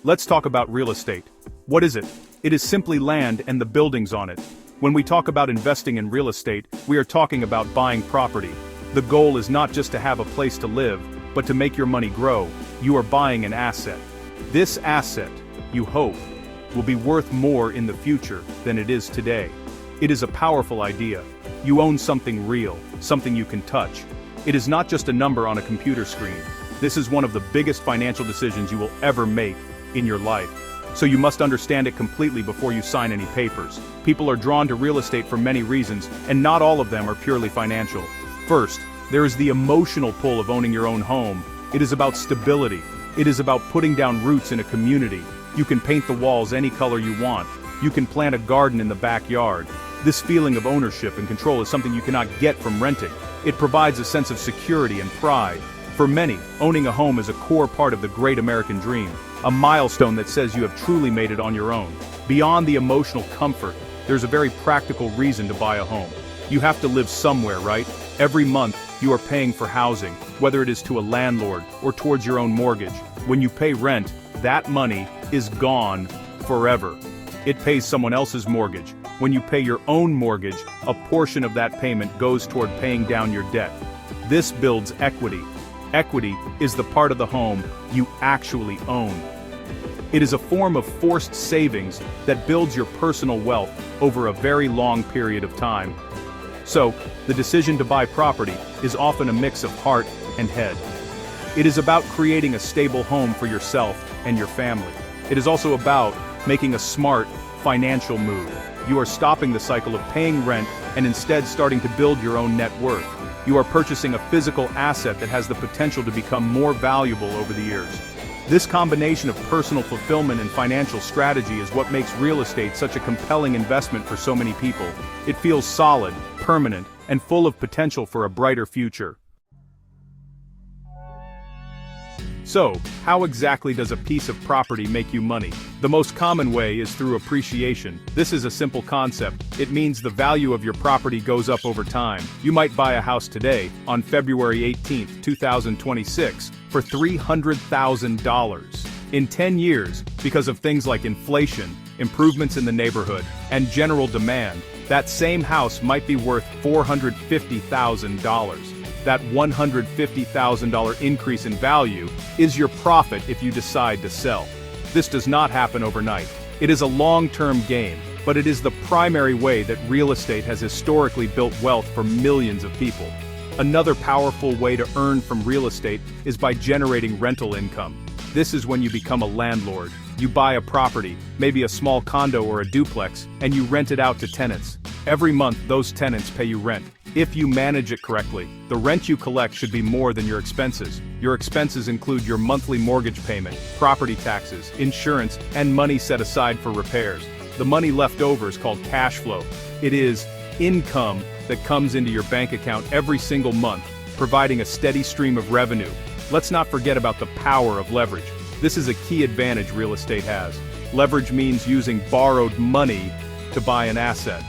Let's talk about real estate. What is it? It is simply land and the buildings on it. When we talk about investing in real estate, we are talking about buying property. The goal is not just to have a place to live, but to make your money grow. You are buying an asset. This asset, you hope, will be worth more in the future than it is today. It is a powerful idea. You own something real, something you can touch. It is not just a number on a computer screen. This is one of the biggest financial decisions you will ever make in your life. So you must understand it completely before you sign any papers. People are drawn to real estate for many reasons, and not all of them are purely financial. First, there is the emotional pull of owning your own home. It is about stability. It is about putting down roots in a community. You can paint the walls any color you want. You can plant a garden in the backyard. This feeling of ownership and control is something you cannot get from renting. It provides a sense of security and pride. For many, owning a home is a core part of the great American dream, a milestone that says you have truly made it on your own. Beyond the emotional comfort, there's a very practical reason to buy a home. You have to live somewhere, right? Every month, you are paying for housing, whether it is to a landlord or towards your own mortgage. When you pay rent, that money is gone forever. It pays someone else's mortgage. When you pay your own mortgage, a portion of that payment goes toward paying down your debt. This builds equity. Equity is the part of the home you actually own. It is a form of forced savings that builds your personal wealth over a very long period of time. So, the decision to buy property is often a mix of heart and head. It is about creating a stable home for yourself and your family. It is also about making a smart financial move. You are stopping the cycle of paying rent and instead starting to build your own net worth. You are purchasing a physical asset that has the potential to become more valuable over the years. This combination of personal fulfillment and financial strategy is what makes real estate such a compelling investment for so many people. It feels solid, permanent, and full of potential for a brighter future. So, how exactly does a piece of property make you money? The most common way is through appreciation. This is a simple concept. It means the value of your property goes up over time. You might buy a house today, on February 18, 2026, for $300,000. In 10 years, because of things like inflation, improvements in the neighborhood, and general demand, that same house might be worth $450,000. That $150,000 increase in value is your profit if you decide to sell. This does not happen overnight. It is a long-term game, but it is the primary way that real estate has historically built wealth for millions of people. Another powerful way to earn from real estate is by generating rental income. This is when you become a landlord. You buy a property, maybe a small condo or a duplex, and you rent it out to tenants. Every month, those tenants pay you rent. If you manage it correctly, the rent you collect should be more than your expenses. Your expenses include your monthly mortgage payment, property taxes, insurance, and money set aside for repairs. The money left over is called cash flow. It is income that comes into your bank account every single month, providing a steady stream of revenue. Let's not forget about the power of leverage. This is a key advantage real estate has. Leverage means using borrowed money to buy an asset.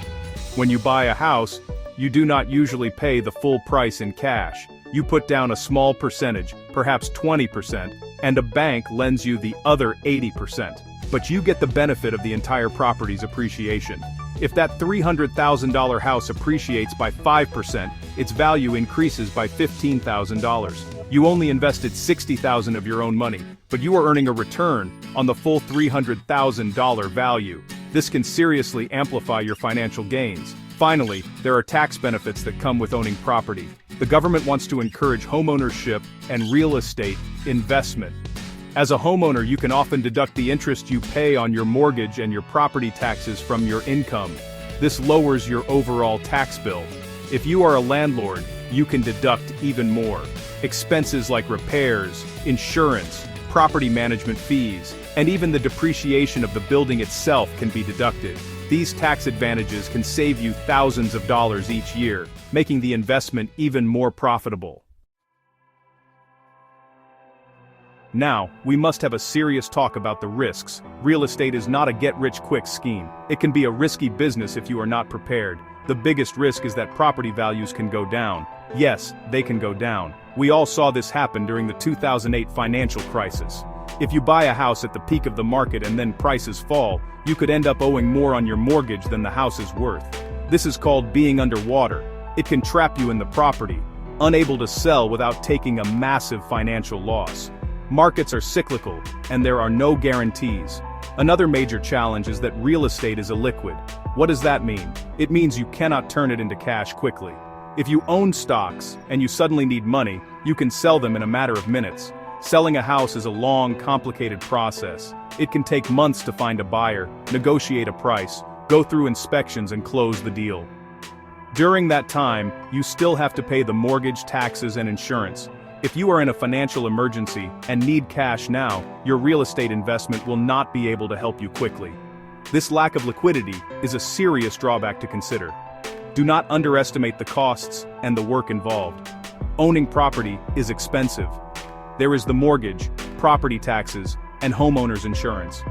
When you buy a house, you do not usually pay the full price in cash. You put down a small percentage, perhaps 20%, and a bank lends you the other 80%. But you get the benefit of the entire property's appreciation. If that $300,000 house appreciates by 5%, its value increases by $15,000. You only invested $60,000 of your own money, but you are earning a return on the full $300,000 value. This can seriously amplify your financial gains. Finally, there are tax benefits that come with owning property. The government wants to encourage homeownership and real estate investment. As a homeowner, you can often deduct the interest you pay on your mortgage and your property taxes from your income. This lowers your overall tax bill. If you are a landlord, you can deduct even more. Expenses like repairs, insurance, property management fees, and even the depreciation of the building itself can be deducted. These tax advantages can save you thousands of dollars each year, making the investment even more profitable. Now, we must have a serious talk about the risks. Real estate is not a get-rich-quick scheme. It can be a risky business if you are not prepared. The biggest risk is that property values can go down. Yes, they can go down. We all saw this happen during the 2008 financial crisis. If you buy a house at the peak of the market and then prices fall, you could end up owing more on your mortgage than the house is worth. This is called being underwater. It can trap you in the property, unable to sell without taking a massive financial loss. Markets are cyclical, and there are no guarantees. Another major challenge is that real estate is illiquid. What does that mean? It means you cannot turn it into cash quickly. If you own stocks, and you suddenly need money, you can sell them in a matter of minutes. Selling a house is a long, complicated process. It can take months to find a buyer, negotiate a price, go through inspections and close the deal. During that time, you still have to pay the mortgage, taxes, and insurance. If you are in a financial emergency and need cash now, your real estate investment will not be able to help you quickly. This lack of liquidity is a serious drawback to consider. Do not underestimate the costs and the work involved. Owning property is expensive. There is the mortgage, property taxes, and homeowner's insurance.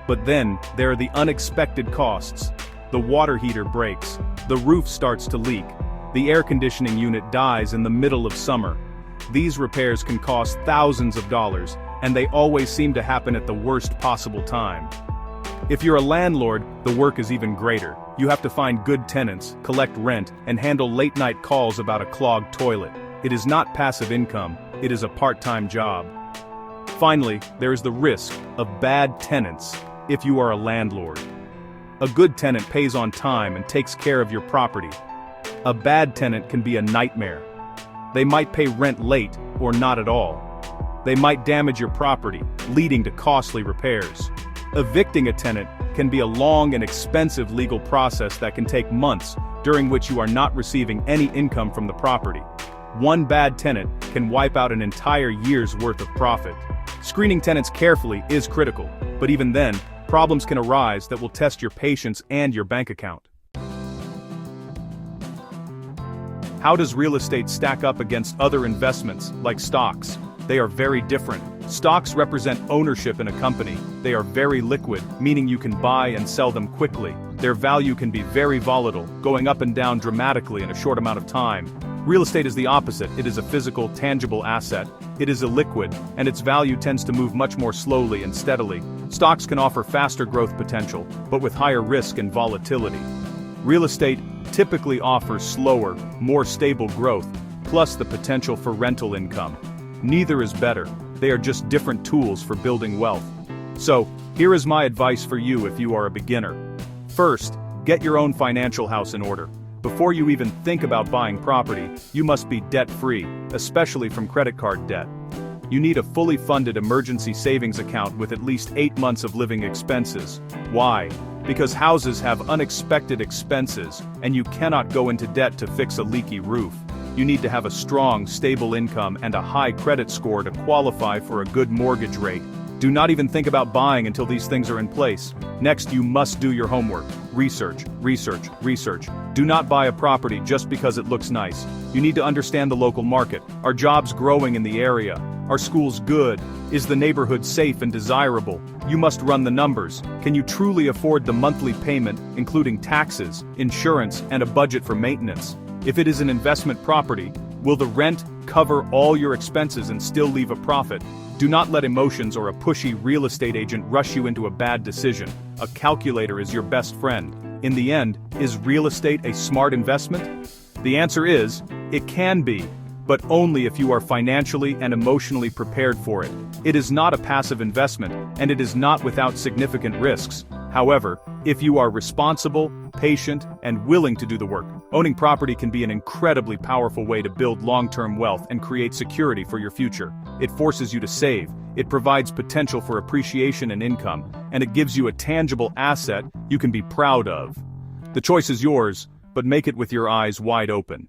But then, there are the unexpected costs. The water heater breaks, the roof starts to leak, the air conditioning unit dies in the middle of summer. These repairs can cost thousands of dollars, and they always seem to happen at the worst possible time. If you're a landlord, the work is even greater. You have to find good tenants, collect rent, and handle late-night calls about a clogged toilet. It is not passive income, it is a part-time job. Finally, there is the risk of bad tenants if you are a landlord. A good tenant pays on time and takes care of your property. A bad tenant can be a nightmare. They might pay rent late or not at all. They might damage your property, leading to costly repairs. Evicting a tenant can be a long and expensive legal process that can take months, during which you are not receiving any income from the property. One bad tenant can wipe out an entire year's worth of profit. Screening tenants carefully is critical, but even then, problems can arise that will test your patience and your bank account. How does real estate stack up against other investments, like stocks? They are very different. Stocks represent ownership in a company. They are very liquid, meaning you can buy and sell them quickly. Their value can be very volatile, going up and down dramatically in a short amount of time. Real estate is the opposite. It is a physical, tangible asset. It is illiquid, and its value tends to move much more slowly and steadily. Stocks can offer faster growth potential, but with higher risk and volatility. Real estate typically offers slower, more stable growth, plus the potential for rental income. Neither is better. They are just different tools for building wealth. So, here is my advice for you if you are a beginner. First, get your own financial house in order. Before you even think about buying property, you must be debt-free, especially from credit card debt. You need a fully funded emergency savings account with at least 8 months of living expenses. Why? Because houses have unexpected expenses, and you cannot go into debt to fix a leaky roof. You need to have a strong, stable income and a high credit score to qualify for a good mortgage rate. Do not even think about buying until these things are in place. Next, you must do your homework. Research, research, research. Do not buy a property just because it looks nice. You need to understand the local market. Are jobs growing in the area? Are schools good? Is the neighborhood safe and desirable? You must run the numbers. Can you truly afford the monthly payment, including taxes, insurance, and a budget for maintenance? If it is an investment property, will the rent cover all your expenses and still leave a profit? Do not let emotions or a pushy real estate agent rush you into a bad decision. A calculator is your best friend. In the end, is real estate a smart investment? The answer is, it can be, but only if you are financially and emotionally prepared for it. It is not a passive investment, and it is not without significant risks. However, if you are responsible, patient, and willing to do the work, owning property can be an incredibly powerful way to build long-term wealth and create security for your future. It forces you to save, it provides potential for appreciation and income, and it gives you a tangible asset you can be proud of. The choice is yours, but make it with your eyes wide open.